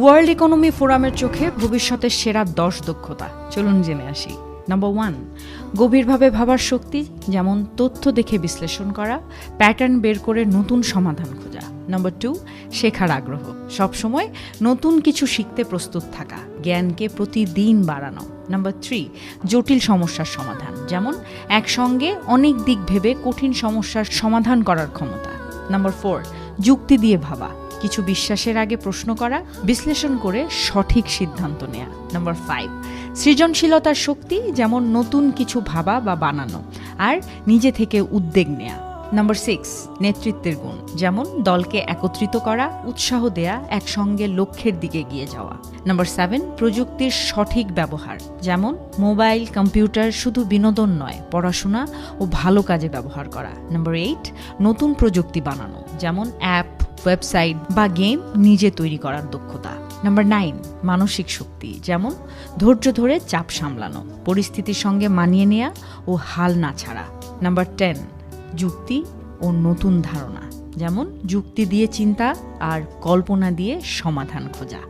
World economy ফোরামের চোখে ভবিষ্যতের সেরা 10 দক্ষতা চলুন জেনে আসি। নাম্বার 1, গভীরভাবে ভাবার শক্তি, যেমন তথ্য দেখে বিশ্লেষণ করা, প্যাটার্ন বের করে নতুন সমাধান খোঁজা। নাম্বার 2, শেখার আগ্রহ, সবসময় নতুন কিছু শিখতে প্রস্তুত থাকা, জ্ঞানকে প্রতিদিন বাড়ানো। নাম্বার 3, জটিল সমস্যার সমাধান, যেমন একসঙ্গে অনেক দিক ভেবে কঠিন সমস্যার সমাধান করার ক্ষমতা। নাম্বার 4, যুক্তি দিয়ে ভাবা, কিছু বিশ্বাসের আগে প্রশ্ন করা, বিশ্লেষণ করে সঠিক সিদ্ধান্ত নেওয়া। নাম্বার 5, সৃজনশীলতার শক্তি, যেমন নতুন কিছু ভাবা বা বানানো আর নিজে থেকে উদ্যোগ নেয়া। নাম্বার 6, নেতৃত্বের গুণ, যেমন দলকে একত্রিত করা, উৎসাহ দেয়া, একসঙ্গে লক্ষ্যের দিকে এগিয়ে যাওয়া। নাম্বার 7, প্রযুক্তির সঠিক ব্যবহার, যেমন মোবাইল, কম্পিউটার শুধু বিনোদন নয়, পড়াশোনা ও ভালো কাজে ব্যবহার করা। নাম্বার 8, নতুন প্রযুক্তি বানানো, যেমন অ্যাপ, ওয়েবসাইট বা গেম নিজে তৈরি করার দক্ষতা। নাম্বার 9, মানসিক শক্তি, যেমন ধৈর্য ধরে চাপ সামলানো, পরিস্থিতির সঙ্গে মানিয়ে নেয়া ও হাল না ছাড়া। নাম্বার 10, যুক্তি ও নতুন ধারণা, যেমন যুক্তি দিয়ে চিন্তা আর কল্পনা দিয়ে সমাধান খোঁজা।